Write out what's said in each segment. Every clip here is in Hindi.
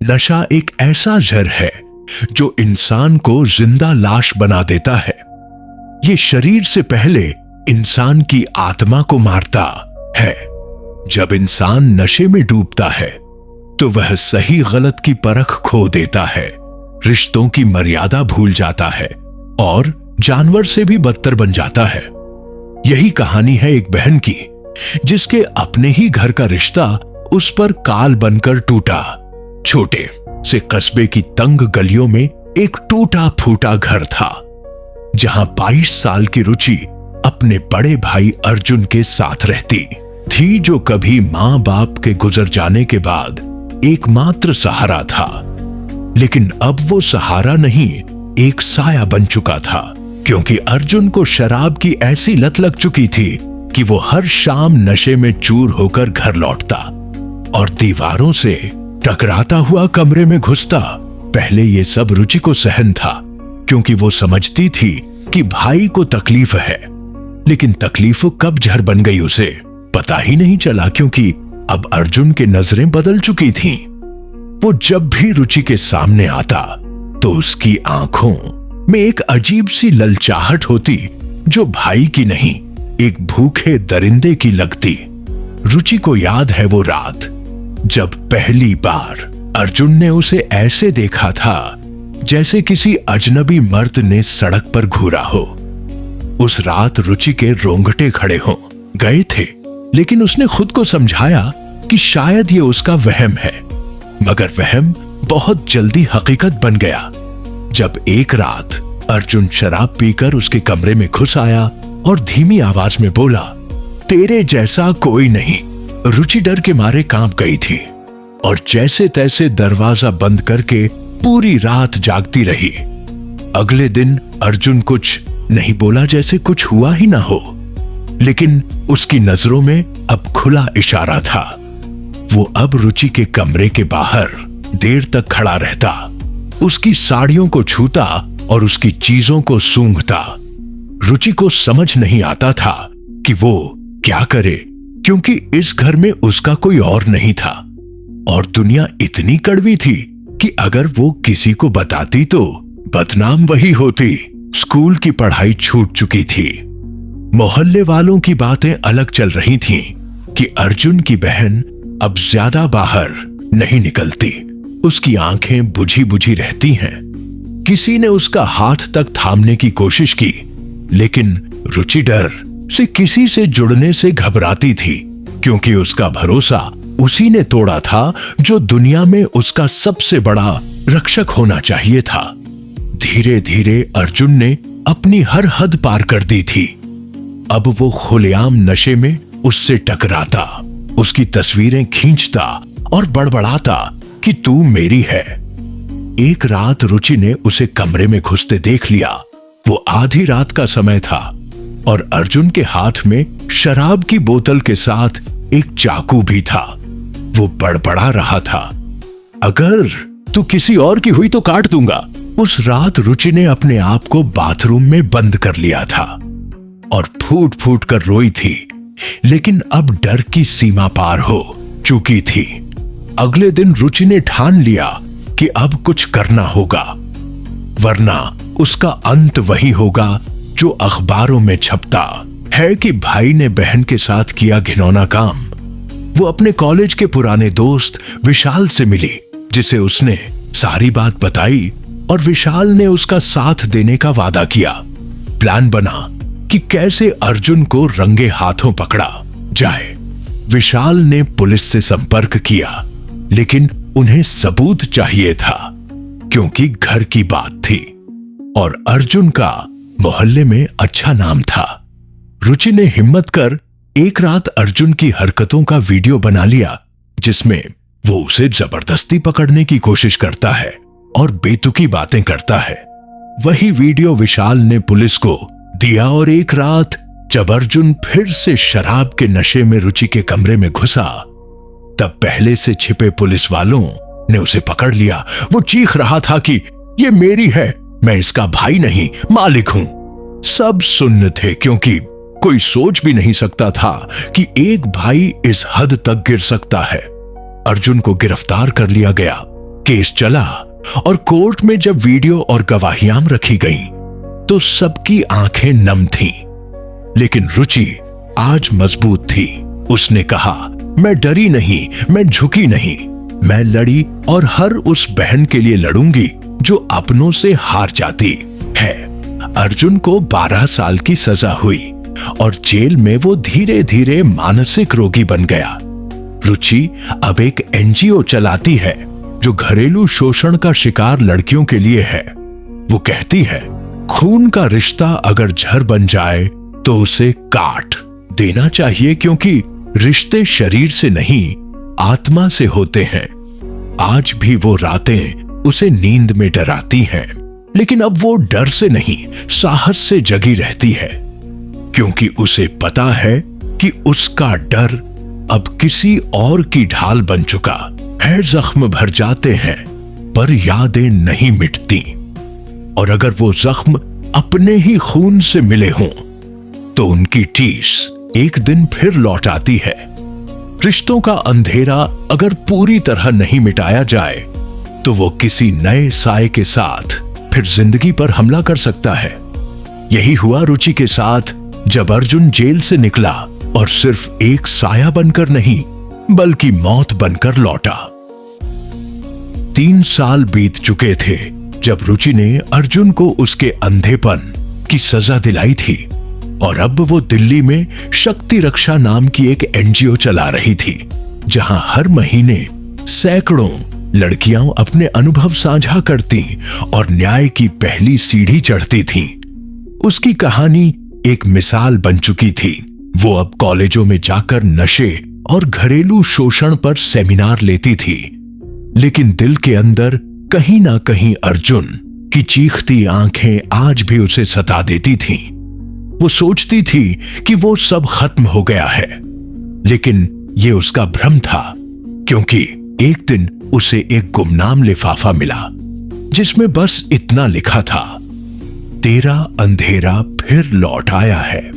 नशा एक ऐसा जहर है जो इंसान को जिंदा लाश बना देता है। ये शरीर से पहले इंसान की आत्मा को मारता है। जब इंसान नशे में डूबता है तो वह सही गलत की परख खो देता है, रिश्तों की मर्यादा भूल जाता है और जानवर से भी बदतर बन जाता है। यही कहानी है एक बहन की, जिसके अपने ही घर का रिश्ता उस पर काल बनकर टूटा। छोटे से कस्बे की तंग गलियों में एक टूटा फूटा घर था, जहां 22 साल की रुचि अपने बड़े भाई अर्जुन के साथ रहती थी, जो कभी मां बाप के गुजर जाने के बाद एकमात्र सहारा था। लेकिन अब वो सहारा नहीं, एक साया बन चुका था, क्योंकि अर्जुन को शराब की ऐसी लत लग चुकी थी कि वो हर शाम नशे में चूर होकर घर लौटता और दीवारों से टकराता हुआ कमरे में घुसता। पहले ये सब रुचि को सहन था, क्योंकि वो समझती थी कि भाई को तकलीफ है, लेकिन तकलीफ कब जहर बन गई उसे पता ही नहीं चला, क्योंकि अब अर्जुन की नजरें बदल चुकी थीं। वो जब भी रुचि के सामने आता तो उसकी आंखों में एक अजीब सी ललचाहट होती, जो भाई की नहीं, एक भूखे दरिंदे की लगती। रुचि को याद है वो रात जब पहली बार अर्जुन ने उसे ऐसे देखा था जैसे किसी अजनबी मर्द ने सड़क पर घूरा हो। उस रात रुचि के रोंगटे खड़े हो गए थे, लेकिन उसने खुद को समझाया कि शायद ये उसका वहम है। मगर वहम बहुत जल्दी हकीकत बन गया, जब एक रात अर्जुन शराब पीकर उसके कमरे में घुस आया और धीमी आवाज में बोला, तेरे जैसा कोई नहीं। रुचि डर के मारे कांप गई थी और जैसे तैसे दरवाजा बंद करके पूरी रात जागती रही। अगले दिन अर्जुन कुछ नहीं बोला, जैसे कुछ हुआ ही ना हो, लेकिन उसकी नजरों में अब खुला इशारा था। वो अब रुचि के कमरे के बाहर देर तक खड़ा रहता, उसकी साड़ियों को छूता और उसकी चीजों को सूंघता। रुचि को समझ नहीं आता था कि वो क्या करे, क्योंकि इस घर में उसका कोई और नहीं था और दुनिया इतनी कड़वी थी कि अगर वो किसी को बताती तो बदनाम वही होती। स्कूल की पढ़ाई छूट चुकी थी, मोहल्ले वालों की बातें अलग चल रही थीं कि अर्जुन की बहन अब ज्यादा बाहर नहीं निकलती, उसकी आंखें बुझी बुझी रहती हैं। किसी ने उसका हाथ तक थामने की कोशिश की, लेकिन रुचि डर से किसी से जुड़ने से घबराती थी, क्योंकि उसका भरोसा उसी ने तोड़ा था जो दुनिया में उसका सबसे बड़ा रक्षक होना चाहिए था। धीरे धीरे अर्जुन ने अपनी हर हद पार कर दी थी। अब वो खुलेआम नशे में उससे टकराता, उसकी तस्वीरें खींचता और बड़बड़ाता कि तू मेरी है। एक रात रुचि ने उसे कमरे में घुसते देख लिया। वो आधी रात का समय था और अर्जुन के हाथ में शराब की बोतल के साथ एक चाकू भी था। वो बड़बड़ा रहा था, अगर तू किसी और की हुई तो काट दूंगा। उस रात रुचि ने अपने आप को बाथरूम में बंद कर लिया था और फूट फूट कर रोई थी, लेकिन अब डर की सीमा पार हो चुकी थी। अगले दिन रुचि ने ठान लिया कि अब कुछ करना होगा, वरना उसका अंत वही होगा जो अखबारों में छपता है कि भाई ने बहन के साथ किया घिनौना काम। वो अपने कॉलेज के पुराने दोस्त विशाल से मिली, जिसे उसने सारी बात बताई और विशाल ने उसका साथ देने का वादा किया। प्लान बना कि कैसे अर्जुन को रंगे हाथों पकड़ा जाए। विशाल ने पुलिस से संपर्क किया, लेकिन उन्हें सबूत चाहिए था, क्योंकि घर की बात थी और अर्जुन का मोहल्ले में अच्छा नाम था। रुचि ने हिम्मत कर एक रात अर्जुन की हरकतों का वीडियो बना लिया, जिसमें वो उसे जबरदस्ती पकड़ने की कोशिश करता है और बेतुकी बातें करता है। वही वीडियो विशाल ने पुलिस को दिया और एक रात जब अर्जुन फिर से शराब के नशे में रुचि के कमरे में घुसा, तब पहले से छिपे पुलिस वालों ने उसे पकड़ लिया। वो चीख रहा था कि ये मेरी है, मैं इसका भाई नहीं मालिक हूं। सब सुन्न थे, क्योंकि कोई सोच भी नहीं सकता था कि एक भाई इस हद तक गिर सकता है। अर्जुन को गिरफ्तार कर लिया गया केस चला और कोर्ट में जब वीडियो और गवाहियां रखी गईं, तो सबकी आंखें नम थीं। लेकिन रुचि आज मजबूत थी। उसने कहा, मैं डरी नहीं, मैं झुकी नहीं, मैं लड़ी और हर उस बहन के लिए लड़ूंगी जो अपनों से हार जाती है। अर्जुन को 12 साल की सजा हुई और जेल में वो धीरे धीरे मानसिक रोगी बन गया। रुचि अब एक एनजीओ चलाती है जो घरेलू शोषण का शिकार लड़कियों के लिए है। वो कहती है, खून का रिश्ता अगर जहर बन जाए तो उसे काट देना चाहिए, क्योंकि रिश्ते शरीर से नहीं आत्मा से होते हैं। आज भी वो रातें उसे नींद में डराती हैं, लेकिन अब वो डर से नहीं, साहस से जगी रहती है, क्योंकि उसे पता है कि उसका डर अब किसी और की ढाल बन चुका है। जख्म भर जाते हैं पर यादें नहीं मिटती, और अगर वो जख्म अपने ही खून से मिले हों तो उनकी टीस एक दिन फिर लौट आती है। रिश्तों का अंधेरा अगर पूरी तरह नहीं मिटाया जाए तो वो किसी नए साए के साथ फिर जिंदगी पर हमला कर सकता है। यही हुआ रुचि के साथ जब अर्जुन जेल से निकला और सिर्फ एक साया बनकर नहीं बल्कि मौत बनकर लौटा। 3 साल बीत चुके थे जब रुचि ने अर्जुन को उसके अंधेपन की सजा दिलाई थी, और अब वो दिल्ली में शक्ति रक्षा नाम की एक एनजीओ चला रही थी, जहां हर महीने सैकड़ों लड़कियां अपने अनुभव साझा करती और न्याय की पहली सीढ़ी चढ़ती थीं। उसकी कहानी एक मिसाल बन चुकी थी। वो अब कॉलेजों में जाकर नशे और घरेलू शोषण पर सेमिनार लेती थी, लेकिन दिल के अंदर कहीं ना कहीं अर्जुन की चीखती आंखें आज भी उसे सता देती थीं। वो सोचती थी कि वो सब खत्म हो गया है, लेकिन ये उसका भ्रम था, क्योंकि एक दिन उसे एक गुमनाम लिफाफा मिला जिसमें बस इतना लिखा था, तेरा अंधेरा फिर लौट आया है।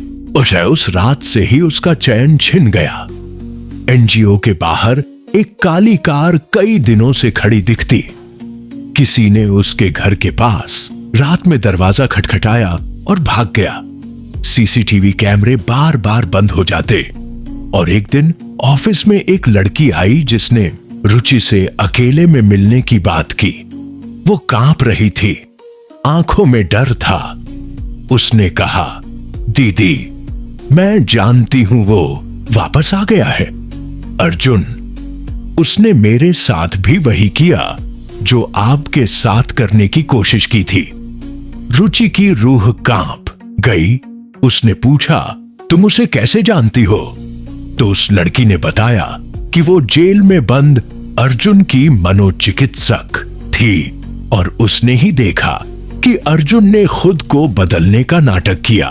उस रात से ही उसका चैन छिन गया। एनजीओ के बाहर एक काली कार कई दिनों से खड़ी दिखती। किसी ने उसके घर के पास रात में दरवाजा खटखटाया और भाग गया। सीसीटीवी कैमरे बार बार बंद हो जाते, और एक दिन ऑफिस में एक लड़की आई जिसने रुचि से अकेले में मिलने की बात की। वो कांप रही थी, आंखों में डर था। उसने कहा, दीदी, मैं जानती हूं वो वापस आ गया है। अर्जुन, उसने मेरे साथ भी वही किया जो आपके साथ करने की कोशिश की थी। रुचि की रूह कांप गई। उसने पूछा, तुम उसे कैसे जानती हो? तो उस लड़की ने बताया कि वो जेल में बंद अर्जुन की मनोचिकित्सक थी, और उसने ही देखा कि अर्जुन ने खुद को बदलने का नाटक किया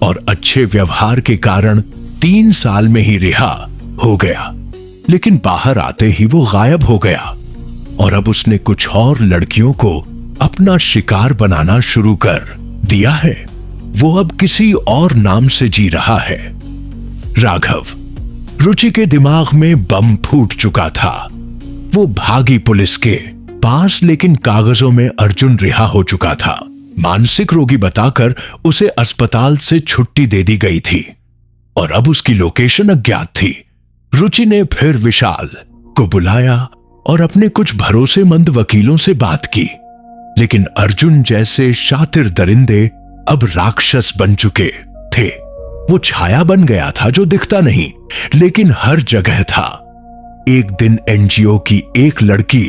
और अच्छे व्यवहार के कारण 3 साल में ही रिहा हो गया। लेकिन बाहर आते ही वो गायब हो गया, और अब उसने कुछ और लड़कियों को अपना शिकार बनाना शुरू कर दिया है। वो अब किसी और नाम से जी रहा है। राघव। रुचि के दिमाग में बम फूट चुका था। वो भागी पुलिस के पास, लेकिन कागजों में अर्जुन रिहा हो चुका था। मानसिक रोगी बताकर उसे अस्पताल से छुट्टी दे दी गई थी, और अब उसकी लोकेशन अज्ञात थी। रुचि ने फिर विशाल को बुलाया और अपने कुछ भरोसेमंद वकीलों से बात की, लेकिन अर्जुन जैसे शातिर दरिंदे अब राक्षस बन चुके थे। वो छाया बन गया था जो दिखता नहीं, लेकिन हर जगह था। एक दिन एनजीओ की एक लड़की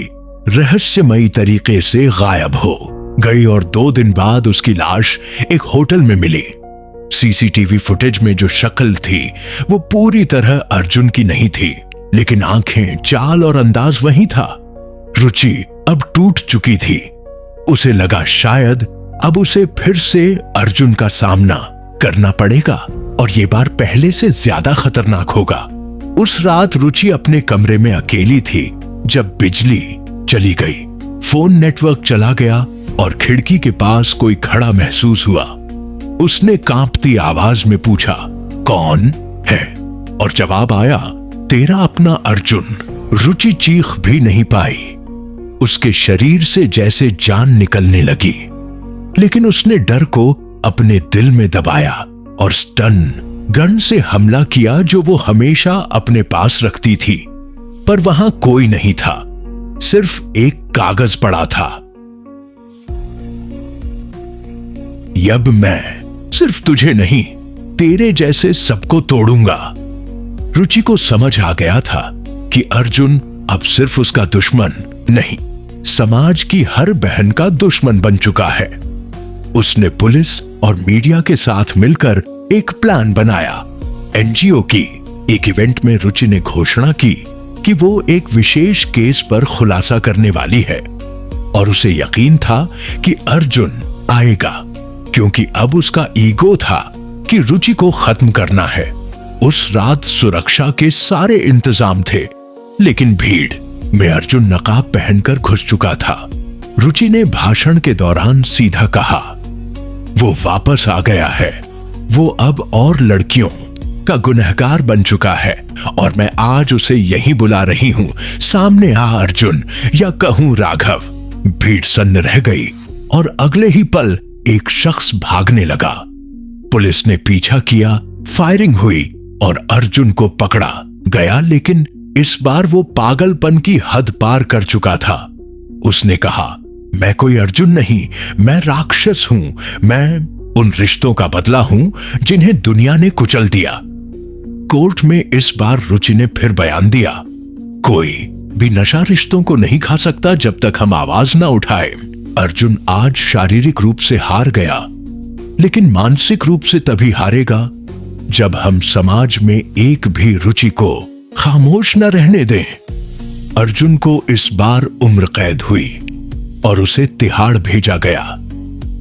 रहस्यमयी तरीके से गायब हो गई, और 2 दिन बाद उसकी लाश एक होटल में मिली। सीसीटीवी फुटेज में जो शक्ल थी वो पूरी तरह अर्जुन की नहीं थी, लेकिन आंखें, चाल और अंदाज वही था। रुचि अब टूट चुकी थी। उसे लगा शायद अब उसे फिर से अर्जुन का सामना करना पड़ेगा, और ये बार पहले से ज्यादा खतरनाक होगा। उस रात रुचि अपने कमरे में अकेली थी जब बिजली चली गई। फोन नेटवर्क चला गया और खिड़की के पास कोई खड़ा महसूस हुआ। उसने कांपती आवाज में पूछा, कौन है? और जवाब आया, तेरा अपना अर्जुन। रुचि चीख भी नहीं पाई। उसके शरीर से जैसे जान निकलने लगी, लेकिन उसने डर को अपने दिल में दबाया और स्टन गन से हमला किया जो वो हमेशा अपने पास रखती थी। पर वहां कोई नहीं था, सिर्फ एक कागज पड़ा था। अब मैं सिर्फ तुझे नहीं, तेरे जैसे सबको तोड़ूंगा। रुचि को समझ आ गया था कि अर्जुन अब सिर्फ उसका दुश्मन नहीं, समाज की हर बहन का दुश्मन बन चुका है। उसने पुलिस और मीडिया के साथ मिलकर एक प्लान बनाया। एनजीओ की एक इवेंट में रुचि ने घोषणा की कि वो एक विशेष केस पर खुलासा करने वाली है, और उसे यकीन था कि अर्जुन आएगा, क्योंकि अब उसका ईगो था कि रुचि को खत्म करना है। उस रात सुरक्षा के सारे इंतजाम थे, लेकिन भीड़ में अर्जुन नकाब पहनकर घुस चुका था। रुचि ने भाषण के दौरान सीधा कहा, वो वापस आ गया है, वो अब और लड़कियों का गुनहगार बन चुका है, और मैं आज उसे यहीं बुला रही हूं। सामने आ अर्जुन, या कहूं राघव। भीड़ सन्न रह गई और अगले ही पल एक शख्स भागने लगा। पुलिस ने पीछा किया, फायरिंग हुई और अर्जुन को पकड़ा गया, लेकिन इस बार वो पागलपन की हद पार कर चुका था। उसने कहा, मैं कोई अर्जुन नहीं, मैं राक्षस हूं। मैं उन रिश्तों का बदला हूं जिन्हें दुनिया ने कुचल दिया। कोर्ट में इस बार रुचि ने फिर बयान दिया, कोई भी नशा रिश्तों को नहीं खा सकता जब तक हम आवाज ना उठाए। अर्जुन आज शारीरिक रूप से हार गया, लेकिन मानसिक रूप से तभी हारेगा जब हम समाज में एक भी रुचि को खामोश न रहने दें। अर्जुन को इस बार उम्र कैद हुई और उसे तिहाड़ भेजा गया,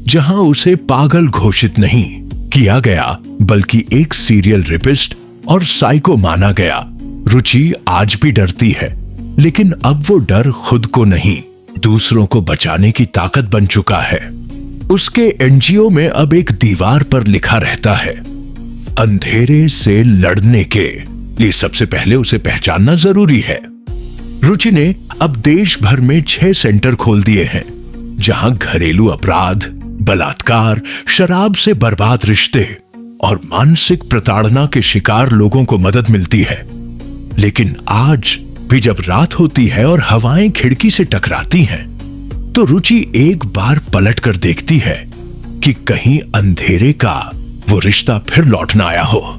जहां उसे पागल घोषित नहीं किया गया, बल्कि एक सीरियल रेपिस्ट और साइको माना गया। रुचि आज भी डरती है, लेकिन अब वो डर खुद को नहीं, दूसरों को बचाने की ताकत बन चुका है। उसके एनजीओ में अब एक दीवार पर लिखा रहता है, अंधेरे से लड़ने के लिए सबसे पहले उसे पहचानना जरूरी है। रुचि ने अब देश भर में 6 सेंटर खोल दिए हैं, जहां घरेलू अपराध, बलात्कार, शराब से बर्बाद रिश्ते और मानसिक प्रताड़ना के शिकार लोगों को मदद मिलती है। लेकिन आज भी जब रात होती है और हवाएं खिड़की से टकराती हैं, तो रुचि एक बार पलट कर देखती है कि कहीं अंधेरे का वो रिश्ता फिर लौट ना आया हो।